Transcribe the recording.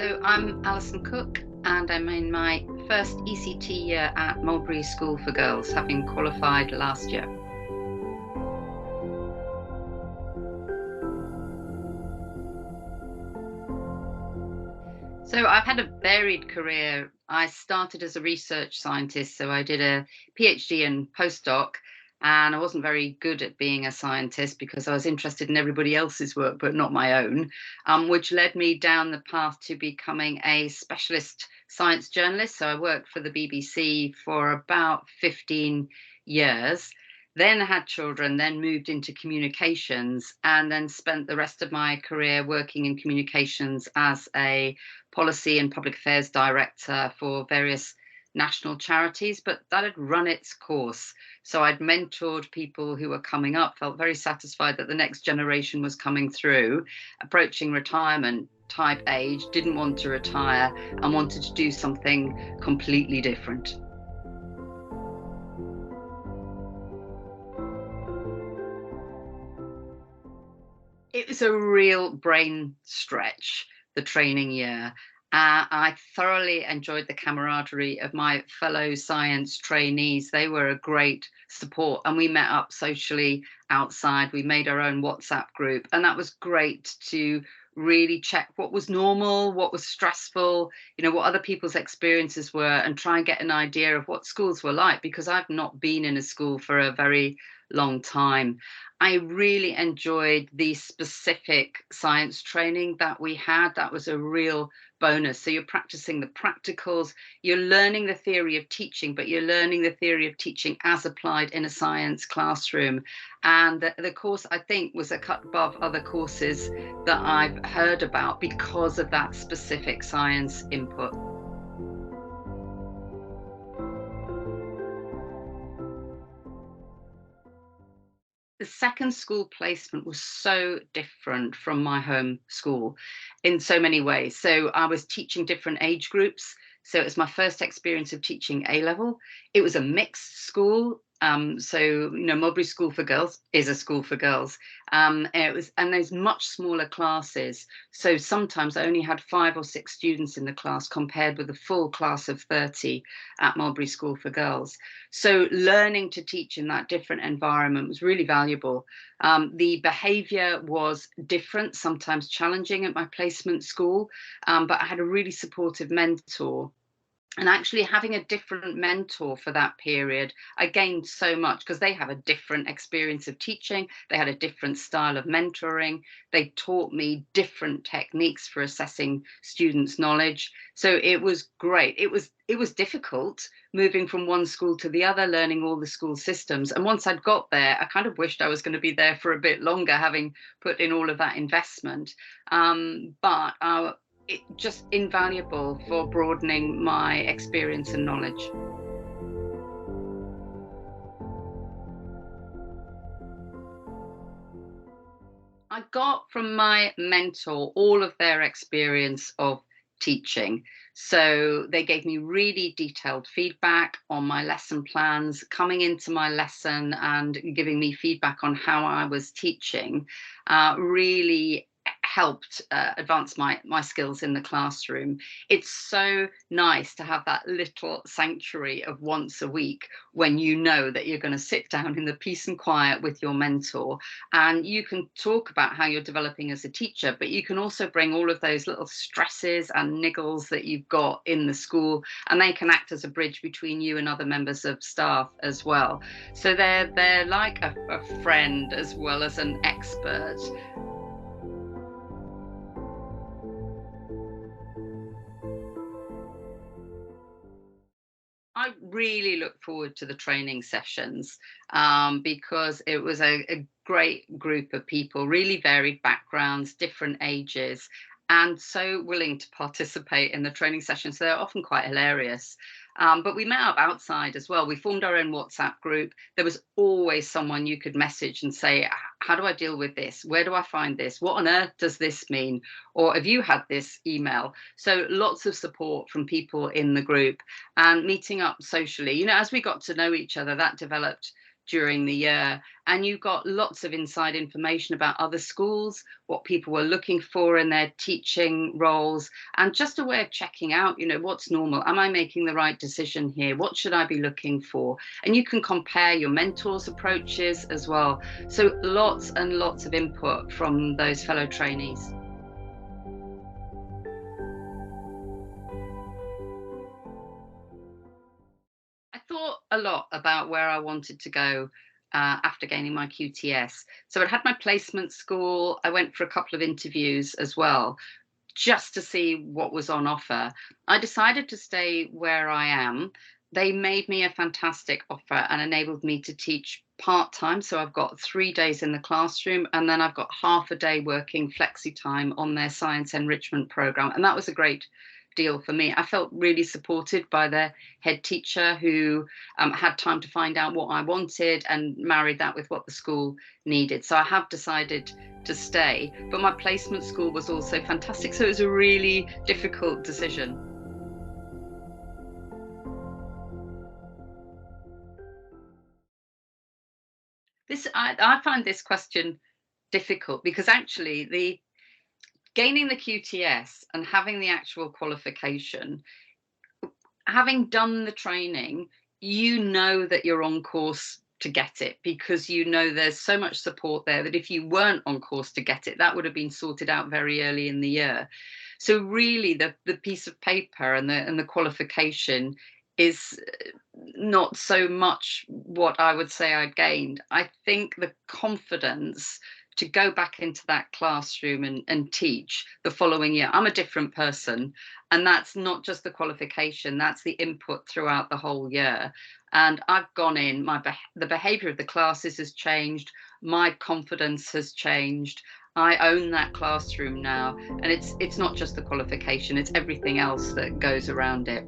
So I'm Alison Cook, and I'm in my first ECT year at Mulberry School for Girls, having qualified last year. So I've had a varied career. I started as a research scientist, so I did a PhD and postdoc, and I wasn't very good at being a scientist because I was interested in everybody else's work, but not my own, which led me down the path to becoming a specialist science journalist. So I worked for the BBC for about 15 years. Then had children, then moved into communications, and then spent the rest of my career working in communications as a policy and public affairs director for various national charities, but that had run its course. So I'd mentored people who were coming up, felt very satisfied that the next generation was coming through, approaching retirement type age, didn't want to retire, and wanted to do something completely different. It was a real brain stretch, the training year. I thoroughly enjoyed the camaraderie of my fellow science trainees. They were a great support, and we met up socially outside. We made our own WhatsApp group, and that was great to really check what was normal, what was stressful, what other people's experiences were, and try and get an idea of what schools were like, because I've not been in a school for a very long time. I really enjoyed the specific science training that we had. That was a real bonus. So you're practicing the practicals, you're learning the theory of teaching, but you're learning the theory of teaching as applied in a science classroom. And the course, I think, was a cut above other courses that I've heard about because of that specific science input. The second school placement was so different from my home school in so many ways. So I was teaching different age groups. So it was my first experience of teaching A level. It was a mixed school. Mulberry School for Girls is a school for girls. And there's much smaller classes. So sometimes I only had 5 or 6 students in the class compared with a full class of 30 at Mulberry School for Girls. So learning to teach in that different environment was really valuable. The behaviour was different, sometimes challenging at my placement school, but I had a really supportive mentor. And actually having a different mentor for that period, I gained so much because they have a different experience of teaching. They had a different style of mentoring. They taught me different techniques for assessing students' knowledge. So it was great. It was difficult moving from one school to the other, learning all the school systems. And once I'd got there, I kind of wished I was going to be there for a bit longer, having put in all of that investment. But it just invaluable for broadening my experience and knowledge. I got from my mentor all of their experience of teaching. So they gave me really detailed feedback on my lesson plans, coming into my lesson and giving me feedback on how I was teaching, really helped advance my skills in the classroom. It's so nice to have that little sanctuary of once a week when you know that you're going to sit down in the peace and quiet with your mentor, and you can talk about how you're developing as a teacher, but you can also bring all of those little stresses and niggles that you've got in the school, and they can act as a bridge between you and other members of staff as well. So they're like a friend as well as an expert. I really look forward to the training sessions, because it was a great group of people, really varied backgrounds, different ages, and so willing to participate in the training sessions. So they're often quite hilarious. But we met up outside as well. We formed our own WhatsApp group. There was always someone you could message and say, how do I deal with this? Where do I find this? What on earth does this mean? Or have you had this email? So lots of support from people in the group and meeting up socially. As we got to know each other, that developed during the year, and you got lots of inside information about other schools, what people were looking for in their teaching roles, and just a way of checking out, what's normal. Am I making the right decision here? What should I be looking for? And you can compare your mentors' approaches as well. So lots and lots of input from those fellow trainees. I thought a lot about where I wanted to go after gaining my QTS. So I'd had my placement school. I went for a couple of interviews as well, just to see what was on offer. I decided to stay where I am. They made me a fantastic offer and enabled me to teach part time. So I've got 3 days in the classroom, and then I've got half a day working flexi time on their science enrichment program. And that was a great deal for me. I felt really supported by the head teacher, who had time to find out what I wanted and married that with what the school needed. So I have decided to stay, but my placement school was also fantastic. So it was a really difficult decision. I find this question difficult because actually the gaining the QTS and having the actual qualification, having done the training, you know that you're on course to get it, because there's so much support there that if you weren't on course to get it, that would have been sorted out very early in the year. So really the piece of paper and the qualification is not so much what I would say I gained. I think the confidence to go back into that classroom and teach the following year. I'm a different person, and that's not just the qualification, that's the input throughout the whole year. And I've gone in, the behavior of the classes has changed, my confidence has changed. I own that classroom now, and it's not just the qualification, it's everything else that goes around it.